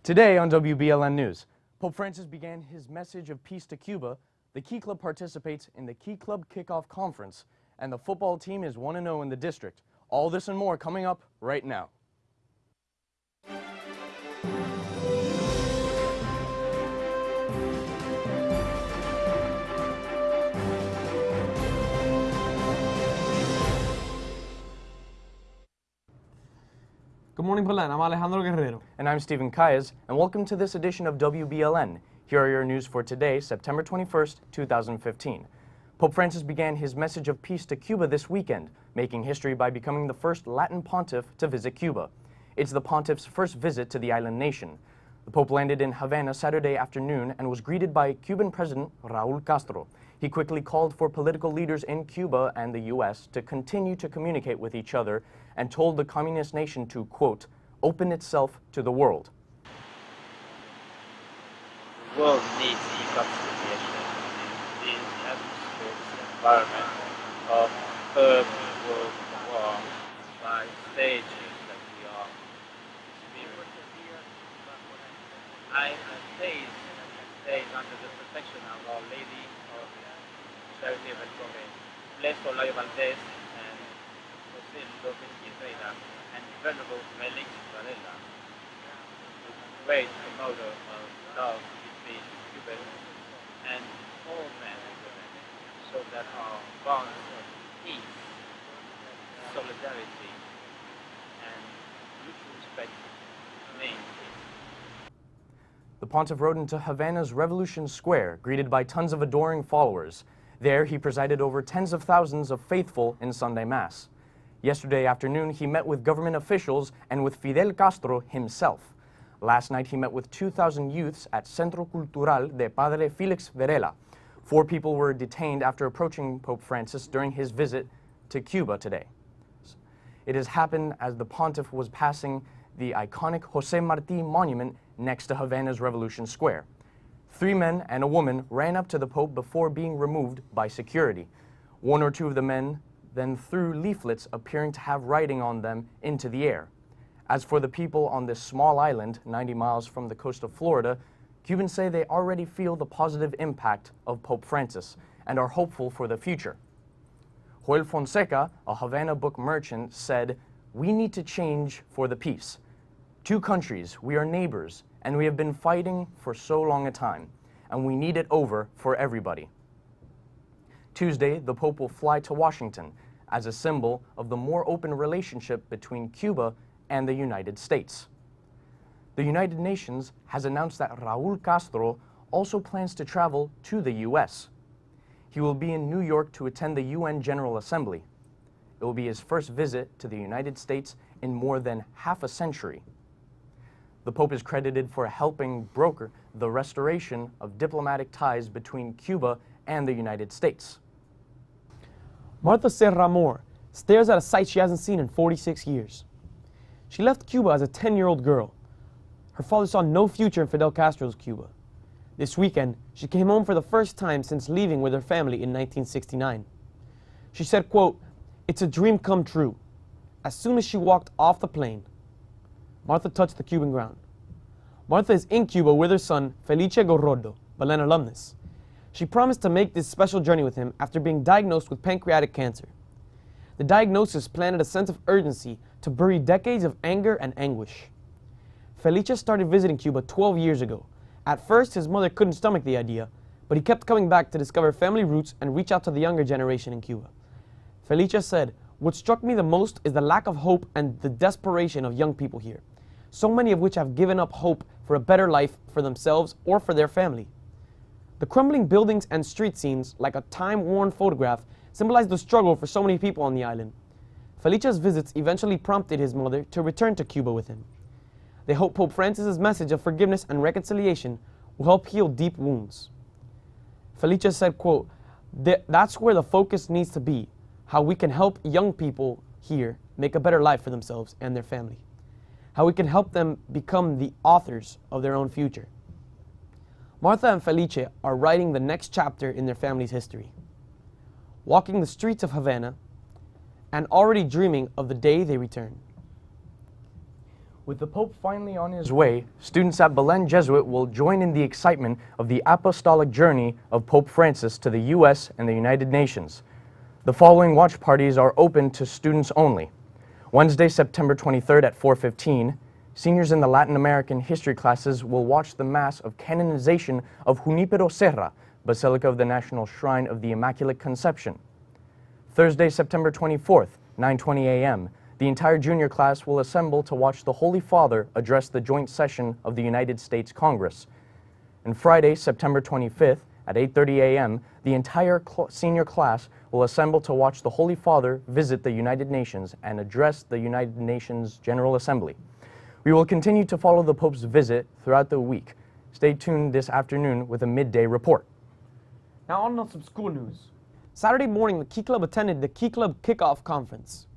Today on WBLN News, Pope Francis began his message of peace to Cuba, the Key Club participates in the Key Club Kickoff Conference, and the football team is 1-0 in the district. All this and more coming up right now. Good morning, Belen. I'm Alejandro Guerrero. And I'm Stephen Calles, and welcome to this edition of WBLN. Here are your news for today, September 21st, 2015. Pope Francis began his message of peace to Cuba this weekend, making history by becoming the first Latin pontiff to visit Cuba. It's the pontiff's first visit to the island nation. The Pope landed in Havana Saturday afternoon and was greeted by Cuban President Raúl Castro. He quickly called for political leaders in Cuba and the U.S. to continue to communicate with each other and told the communist nation to, quote, open itself to the world. The world needs reconciliation in this atmosphere, this environment of third world war by stages that we are experiencing. I am placed under the protection of Our Lady of Charity and blessed Olayo Valdez and José López Quintana and Venerable Felix Varela, the great promoter of love between Cubans and all men and women, so that our bonds of peace, solidarity, and mutual respect remain. The pontiff rode into Havana's Revolution Square, greeted by tons of adoring followers. There, he presided over tens of thousands of faithful in Sunday Mass. Yesterday afternoon, he met with government officials and with Fidel Castro himself. Last night, he met with 2,000 youths at Centro Cultural de Padre Felix Varela. 4 people were detained after approaching Pope Francis during his visit to Cuba today. It has happened as the pontiff was passing the iconic José Martí monument next to Havana's Revolution Square. 3 men and a woman ran up to the Pope before being removed by security. 1 or 2 of the men then threw leaflets appearing to have writing on them into the air. As for the people on this small island, 90 miles from the coast of Florida, Cubans say they already feel the positive impact of Pope Francis and are hopeful for the future. Joel Fonseca, a Havana book merchant, said, "We need to change for the peace. 2 countries, we are neighbors, and we have been fighting for so long a time, and we need it over for everybody." Tuesday, the Pope will fly to Washington as a symbol of the more open relationship between Cuba and the United States. The United Nations has announced that Raúl Castro also plans to travel to the U.S. He will be in New York to attend the UN General Assembly. It will be his first visit to the United States in more than half a century. The Pope is credited for helping broker the restoration of diplomatic ties between Cuba and the United States. Martha Serramore stares at a sight she hasn't seen in 46 years. She left Cuba as a 10-year-old girl. Her father saw no future in Fidel Castro's Cuba. This weekend, she came home for the first time since leaving with her family in 1969. She said, quote, "It's a dream come true." As soon as she walked off the plane, Martha touched the Cuban ground. Martha is in Cuba with her son, Felice Gorodo, Belen alumnus. She promised to make this special journey with him after being diagnosed with pancreatic cancer. The diagnosis planted a sense of urgency to bury decades of anger and anguish. Felice started visiting Cuba 12 years ago. At first, his mother couldn't stomach the idea, but he kept coming back to discover family roots and reach out to the younger generation in Cuba. Felice said, "What struck me the most is the lack of hope and the desperation of young people here, so many of which have given up hope for a better life for themselves or for their family. The crumbling buildings and street scenes, like a time-worn photograph, symbolize the struggle for so many people on the island." Felice's visits eventually prompted his mother to return to Cuba with him. They hope Pope Francis' message of forgiveness and reconciliation will help heal deep wounds. Felice said, quote, "That's where the focus needs to be, how we can help young people here make a better life for themselves and their family. How we can help them become the authors of their own future." Martha and Felice are writing the next chapter in their family's history, walking the streets of Havana and already dreaming of the day they return. With the Pope finally on his way, students at Belen Jesuit will join in the excitement of the apostolic journey of Pope Francis to the U.S. and the United Nations. The following watch parties are open to students only. Wednesday, September 23rd at 4:15, seniors in the Latin American history classes will watch the Mass of Canonization of Junipero Serra, Basilica of the National Shrine of the Immaculate Conception. Thursday, September 24th, 9:20 a.m., the entire junior class will assemble to watch the Holy Father address the joint session of the United States Congress. And Friday, September 25th, at 8:30 a.m., the entire senior class will assemble to watch the Holy Father visit the United Nations and address the United Nations General Assembly. We will continue to follow the Pope's visit throughout the week. Stay tuned this afternoon with a midday report. Now on to some school news. Saturday morning, the Key Club attended the Key Club Kickoff Conference.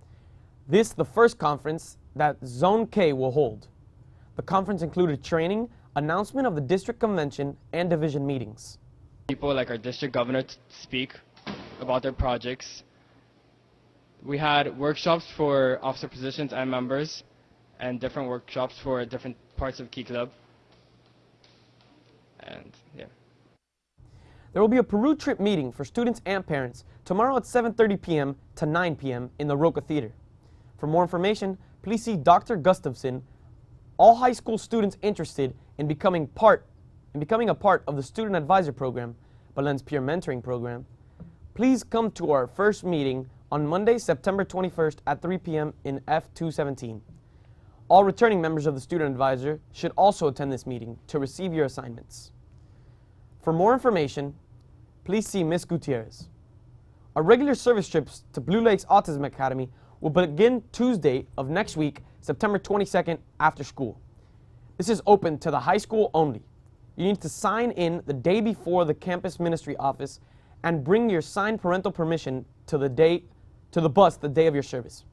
This is the first conference that Zone K will hold. The conference included training, announcement of the district convention, and division meetings. People like our district governor to speak about their projects. We had workshops for officer positions and members, and different workshops for different parts of Key Club. And yeah. There will be a Peru trip meeting for students and parents tomorrow at 7:30 p.m. to 9 p.m. in the Roca Theater. For more information, please see Dr. Gustafson. All high school students interested in becoming a part of the Student Advisor Program, Belen's peer mentoring program, please come to our first meeting on Monday, September 21st at 3 p.m. in F217. All returning members of the Student Advisor should also attend this meeting to receive your assignments. For more information, please see Ms. Gutierrez. Our regular service trips to Blue Lakes Autism Academy will begin Tuesday of next week, September 22nd, after school. This is open to the high school only. You need to sign in the day before the campus ministry office and bring your signed parental permission to the bus the day of your service.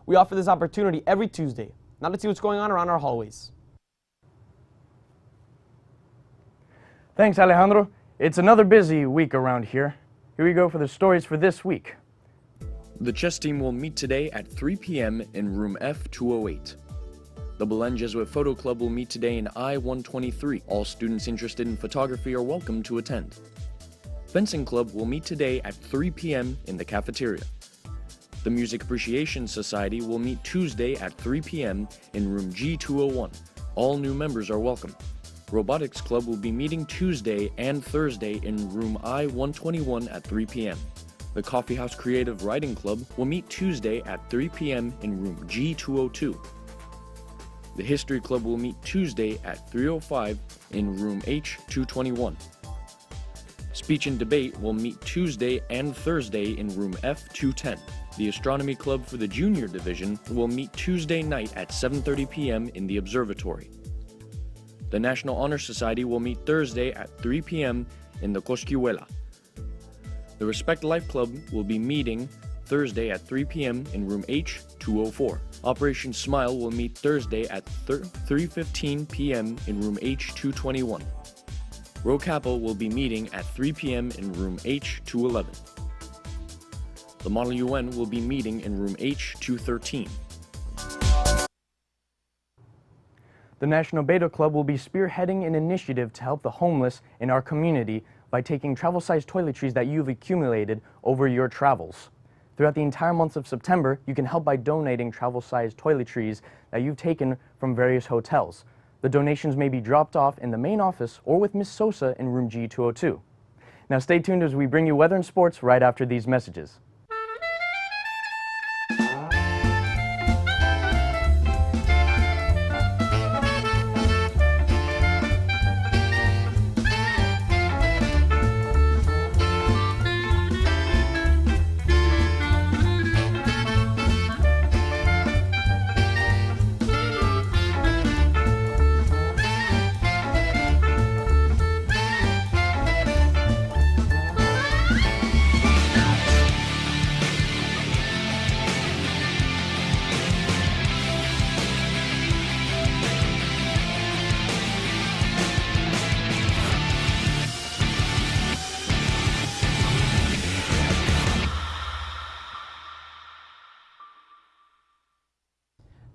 We offer this opportunity every Tuesday. Now let's see what's going on around our hallways. Thanks, Alejandro. It's another busy week around here. Here we go for the stories for this week. The chess team will meet today at 3 p.m. in room F208. The Belen Jesuit Photo Club will meet today in I-123. All students interested in photography are welcome to attend. Fencing Club will meet today at 3 p.m. in the cafeteria. The Music Appreciation Society will meet Tuesday at 3 p.m. in room G201. All new members are welcome. Robotics Club will be meeting Tuesday and Thursday in room I-121 at 3 p.m. The Coffee House Creative Writing Club will meet Tuesday at 3 p.m. in room G202. The History Club will meet Tuesday at 3:05 in room H221. Speech and Debate will meet Tuesday and Thursday in room F210. The Astronomy Club for the Junior Division will meet Tuesday night at 7:30 p.m. in the Observatory. The National Honor Society will meet Thursday at 3 p.m. in the Cosquihuela. The Respect Life Club will be meeting Thursday at 3 p.m. in room H204. Operation Smile will meet Thursday at 3:15 p.m. in room H221. Rho Kappa will be meeting at 3 p.m. in room H211. The Model UN will be meeting in room H213. The National Beta Club will be spearheading an initiative to help the homeless in our community by taking travel-sized toiletries that you've accumulated over your travels. Throughout the entire month of September, you can help by donating travel-sized toiletries that you've taken from various hotels. The donations may be dropped off in the main office or with Ms. Sosa in room G202. Now stay tuned as we bring you weather and sports right after these messages.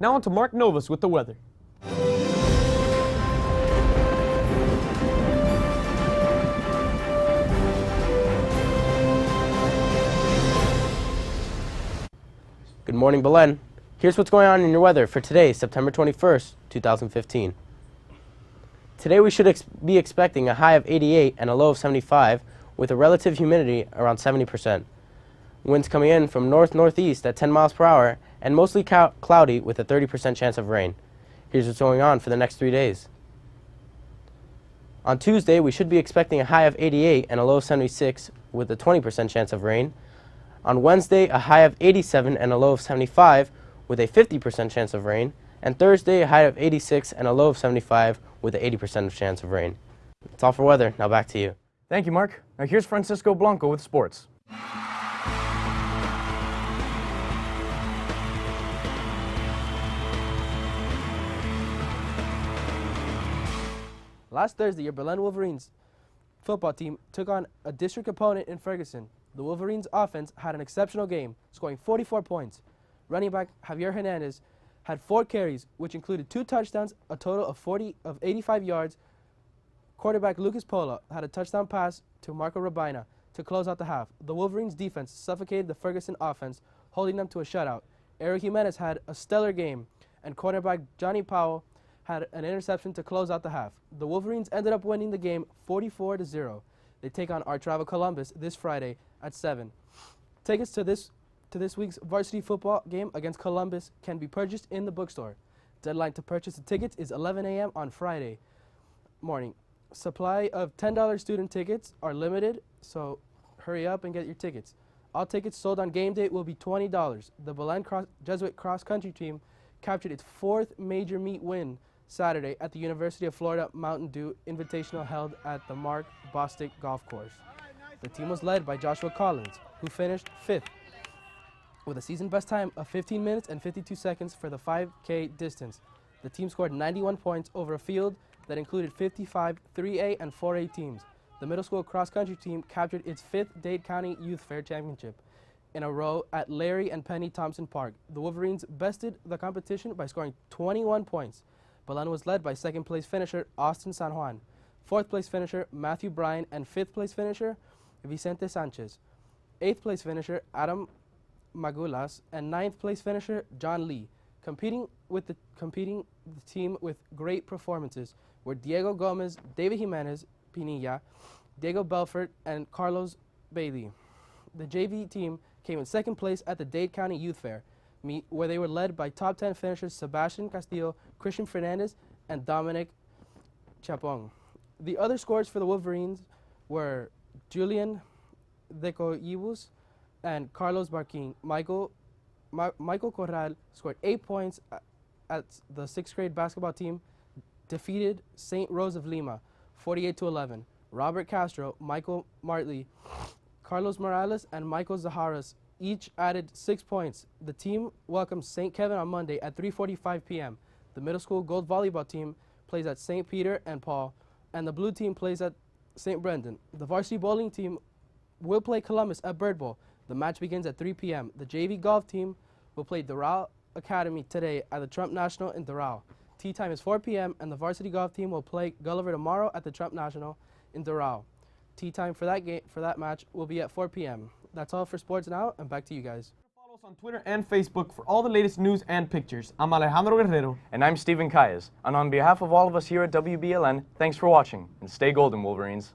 Now on to Mark Novus with the weather. morning, Belen. Here's what's going on in your weather for today, September 21st, 2015. Today we should be expecting a high of 88 and a low of 75 with a relative humidity around 70%. Winds coming in from north-northeast at 10 miles per hour and mostly cloudy with a 30% chance of rain. Here's what's going on for the next 3 days. On Tuesday, we should be expecting a high of 88 and a low of 76 with a 20% chance of rain. On Wednesday, a high of 87 and a low of 75 with a 50% chance of rain. And Thursday, a high of 86 and a low of 75 with an 80% chance of rain. That's all for weather. Now back to you. Thank you, Mark. Now here's Francisco Blanco with sports. Last Thursday, your Belen Wolverines football team took on a district opponent in Ferguson. The Wolverines offense had an exceptional game, scoring 44 points. Running back Javier Hernandez had 4 carries, which included 2 touchdowns, a total of 85 yards. Quarterback Lucas Pola had a touchdown pass to Marco Rabina to close out the half. The Wolverines defense suffocated the Ferguson offense, holding them to a shutout. Eric Jimenez had a stellar game, and cornerback Johnny Powell had an interception to close out the half. The Wolverines ended up winning the game 44-0. They take on Arch rival Columbus this Friday at 7. Tickets to this week's varsity football game against Columbus can be purchased in the bookstore. Deadline to purchase the tickets is 11 a.m. on Friday morning. Supply of $10 student tickets are limited, so hurry up and get your tickets. All tickets sold on game day will be $20. The Belen Jesuit cross-country team captured its 4th major meet win Saturday at the University of Florida Mountain Dew Invitational held at the Mark Bostic Golf Course. The team was led by Joshua Collins, who finished 5th with a season best time of 15 minutes and 52 seconds for the 5K distance. The team scored 91 points over a field that included 55 3A and 4A teams. The middle school cross-country team captured its 5th Dade County Youth Fair Championship in a row at Larry and Penny Thompson Park. The Wolverines bested the competition by scoring 21 points. Belen was led by 2nd place finisher Austin San Juan, 4th place finisher Matthew Bryan, and 5th place finisher Vicente Sanchez, 8th place finisher Adam Magulas, and 9th place finisher John Lee. Competing the team with great performances were Diego Gomez, David Jimenez Pinilla, Diego Belfort, and Carlos Bailey. The JV team came in 2nd place at the Dade County Youth Fair meet, where they were led by top 10 finishers Sebastian Castillo, Christian Fernandez, and Dominic Chapong. The other scores for the Wolverines were Julian Decoyibus and Carlos Barquin. Michael Corral scored 8 points at the 6th grade basketball team, defeated St. Rose of Lima 48-11. Robert Castro, Michael Martley, Carlos Morales, and Michael Zaharas each added 6 points. The team welcomes St. Kevin on Monday at 3:45 p.m. The middle school gold volleyball team plays at St. Peter and Paul, and the blue team plays at St. Brendan. The varsity bowling team will play Columbus at Bird Bowl. The match begins at 3 p.m. The JV golf team will play Doral Academy today at the Trump National in Doral. Tea time is 4 p.m. and the varsity golf team will play Gulliver tomorrow at the Trump National in Doral. Tea time for that match will be at 4 p.m. That's all for sports now, and back to you guys. Follow us on Twitter and Facebook for all the latest news and pictures. I'm Alejandro Guerrero. And I'm Stephen Calles. And on behalf of all of us here at WBLN, thanks for watching, and stay golden, Wolverines.